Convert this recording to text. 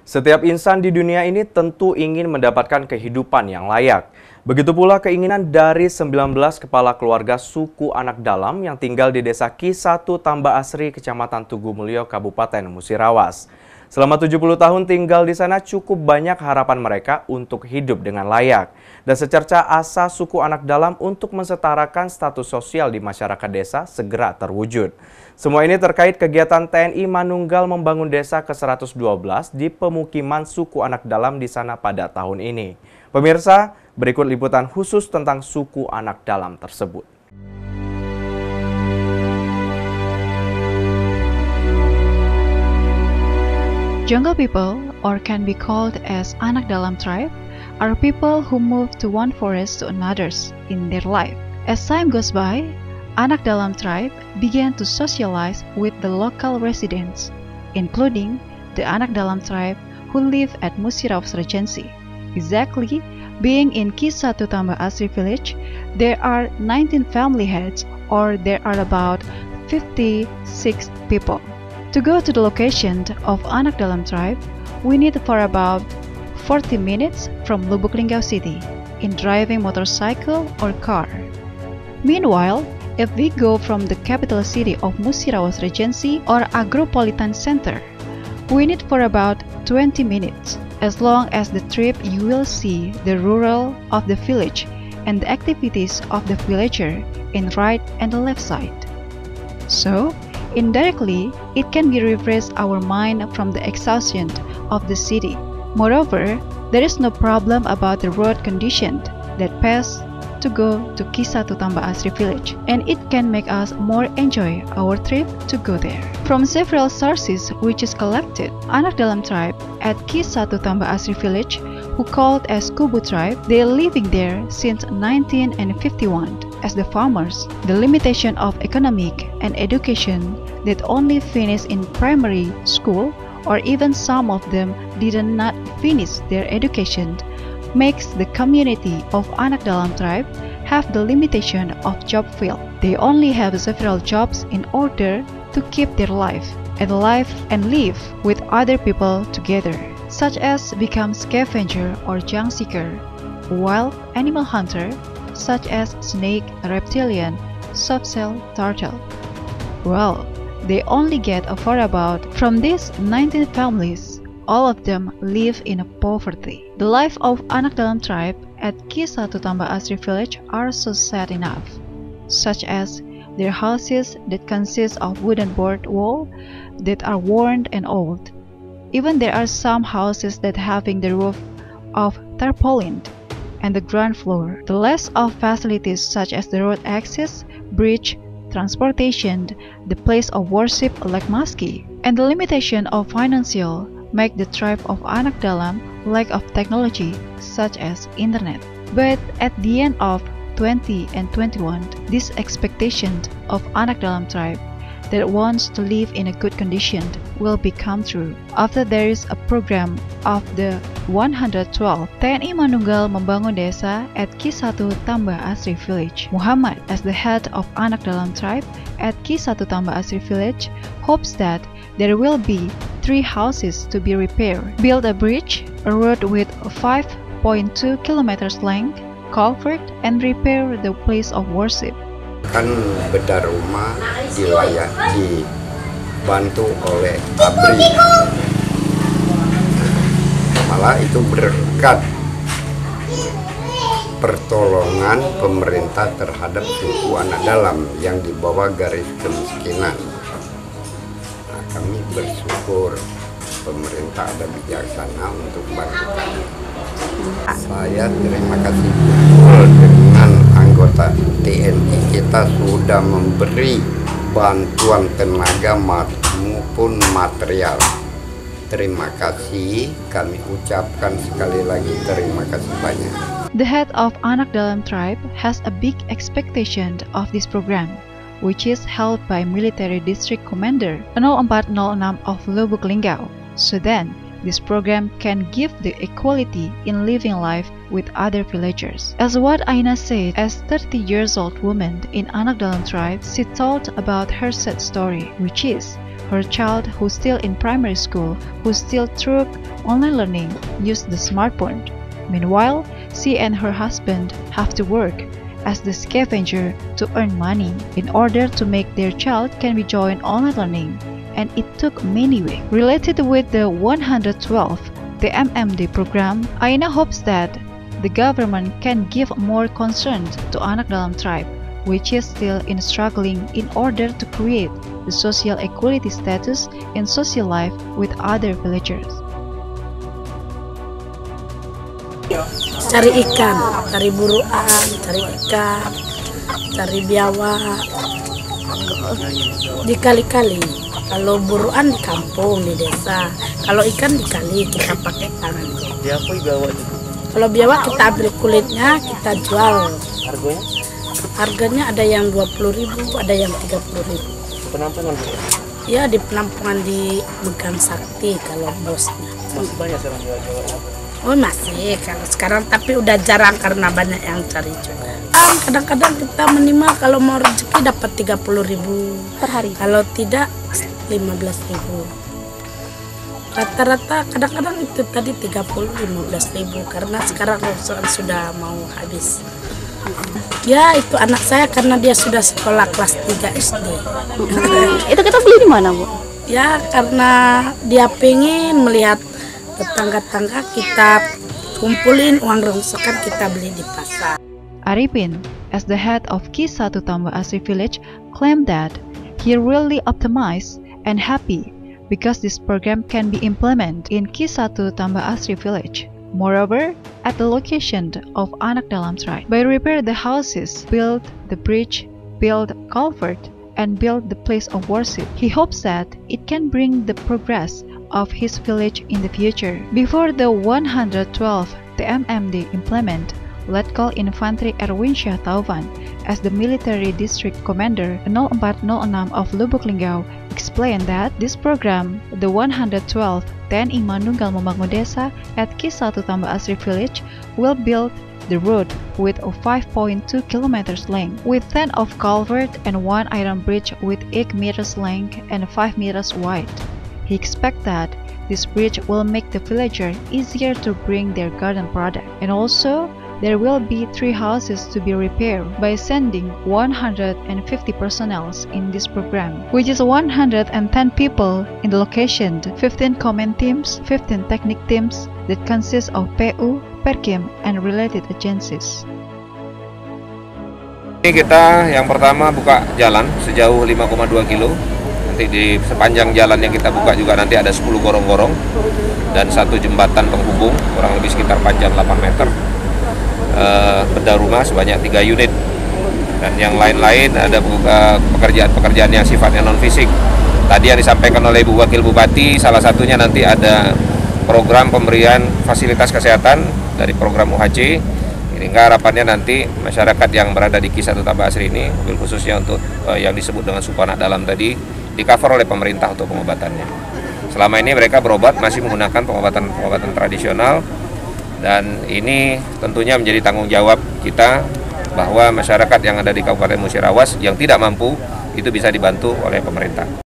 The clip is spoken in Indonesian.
Setiap insan di dunia ini tentu ingin mendapatkan kehidupan yang layak. Begitu pula keinginan dari 19 kepala keluarga suku anak dalam yang tinggal di desa Ki1 Tambak Asri, Kecamatan Tugu Mulyo, Kabupaten Musirawas. Selama 70 tahun tinggal di sana, cukup banyak harapan mereka untuk hidup dengan layak. Dan secerca asa suku anak dalam untuk mensetarakan status sosial di masyarakat desa segera terwujud. Semua ini terkait kegiatan TNI Manunggal membangun desa ke-112 di pemukiman suku anak dalam di sana pada tahun ini. Pemirsa, berikut liputan khusus tentang suku anak dalam tersebut. Jungle people, or can be called as Anak Dalam tribe, are people who move to one forest to another in their life. As time goes by, Anak Dalam tribe began to socialize with the local residents, including the Anak Dalam tribe who live at Musirawas Regency. Exactly, being in Ki1 Tambak Asri village, there are 19 family heads, or there are about 56 people. To go to the location of Anak Dalam tribe, we need for about 40 minutes from Lubuk Linggau City in driving motorcycle or car. Meanwhile, if we go from the capital city of Musirawas Regency or Agropolitan Center, we need for about 20 minutes. As long as the trip, you will see the rural of the village and the activities of the villager in right and the left side. So, indirectly, it can be refresh our mind from the exhaustion of the city. Moreover, there is no problem about the road condition that pass to go to Ki1 Tambak Asri village, and it can make us more enjoy our trip to go there. From several sources which is collected, Anak Dalam tribe at Ki1 Tambak Asri village, who called as Kubu tribe, they are living there since 1951 as the farmers. The limitation of economic and education that only finish in primary school, or even some of them did not finish their education, makes the community of Anak Dalam tribe have the limitation of job field. They only have several jobs in order to keep their life and live with other people together, such as become scavenger or junk seeker, wild animal hunter, such as snake, reptilian, soft-shell turtle. Well, they only get for about from these 19 families, all of them live in poverty. The life of Anak Dalam tribe at Ki1 Tambak Asri village are so sad enough, such as their houses that consist of wooden board wall that are worn and old. Even there are some houses that having the roof of tarpaulin and the ground floor. The less of facilities such as the road access, bridge, transportation, the place of worship like mosque, and the limitation of financial make the tribe of Anak Dalam lack of technology such as internet. But at the end of 20 and 21, this expectation of Anak Dalam tribe that wants to live in a good condition will become true. After there is a program of the 112 TNI Manunggal membangun desa at Ki1 Tambak Asri village. Muhammad, as the head of Anak Dalam tribe at Ki1 Tambak Asri village, hopes that there will be 3 houses to be repaired, build a bridge, a road with 5.2 kilometers length, culvert, and repair the place of worship. Kan bedah rumah dibantu oleh ABRI, malah itu berkat pertolongan pemerintah terhadap suku anak dalam yang di bawah garis kemiskinan. Nah, kami bersyukur pemerintah ada bijaksana untuk bantu kami. Saya terima kasih betul dengan anggota TNI, kita sudah memberi bantuan tenaga maupun material. Terima kasih, kami ucapkan sekali lagi terima kasih banyak. The head of Anak Dalam tribe has a big expectation of this program, which is held by Military District Commander 0406 of Lubuk Linggau. So then, this program can give the equality in living life with other villagers. As what Aina said, as 30 years old woman in Anak Dalam tribe, she told about her sad story, which is her child who's still in primary school, who still through online learning, use the smartphone. Meanwhile, she and her husband have to work as the scavenger to earn money in order to make their child can be join online learning, and it took many weeks. Related with the 112, the MMD program, Aina hopes that the government can give more concern to Anak Dalam tribe, which is still in struggling in order to create the social equality status in social life with other villagers. Cari ikan, cari buruan, cari ikan, cari biawak di kali-kali. Kalau buruan di kampung, di desa. Kalau ikan di kali, kita pakai tangan. Kalau biawak kita ambil kulitnya, kita jual. Harganya? Harganya ada yang 20.000, ada yang 30.000. Penampungan bu? Ya, di penampungan di Megang Sakti kalau bosnya. Masih banyak sekarang jual-jual. Oh masih, kalau sekarang tapi udah jarang karena banyak yang cari juga. Kadang-kadang kita minimal kalau mau rezeki dapat 30.000 per hari. Kalau tidak 15.000. Rata-rata kadang-kadang itu tadi 15.000 karena sekarang sudah mau habis. Ya itu anak saya karena dia sudah sekolah kelas 3 SD. Itu kita beli di mana, Bu? Ya karena dia pengen melihat tetangga-tangga, kita kumpulin uang rongsokan kita beli di pasar. Arifin, as the head of Ki1 Tambah Asri village, claimed that he really optimized and happy because this program can be implemented in Ki1 Tambah Asri village. Moreover, at the location of Anak Dalam tribe, by repair the houses, build the bridge, build culvert, and build the place of worship, he hopes that it can bring the progress of his village in the future. Before the 112, the MMD implement, Letkol Infantri Erwin Syah Taufan as the military district commander 0406 of Lubuk Linggau explained that this program, the 112 TNI Manunggal Membangun Desa at Ki1 Tambah Asri village, will build the road with a 5.2 kilometers length, with 10 of culvert and 1 iron bridge with 8 meters length and 5 meters wide. He expects that this bridge will make the villager easier to bring their garden product, and also there will be 3 houses to be repaired by sending 150 personnel in this program, which is 110 people in the location, 15 command teams, 15 technic teams that consist of PU, Perkim, and related agencies. Ini kita yang pertama buka jalan sejauh 5,2 kilo. Nanti di sepanjang jalan yang kita buka juga nanti ada 10 gorong-gorong dan 1 jembatan penghubung kurang lebih sekitar panjang 8 meter. Benda rumah sebanyak 3 unit dan yang lain-lain ada pekerjaan-pekerjaan yang sifatnya non fisik. Tadi yang disampaikan oleh Ibu Wakil Bupati, salah satunya nanti ada program pemberian fasilitas kesehatan dari program UHC. Sehingga harapannya nanti masyarakat yang berada di Ki1 Tambah Asri ini, khususnya untuk yang disebut dengan suku anak dalam tadi, di-cover oleh pemerintah untuk pengobatannya. Selama ini mereka berobat masih menggunakan pengobatan tradisional, dan ini tentunya menjadi tanggung jawab kita bahwa masyarakat yang ada di Kabupaten Musirawas yang tidak mampu itu bisa dibantu oleh pemerintah.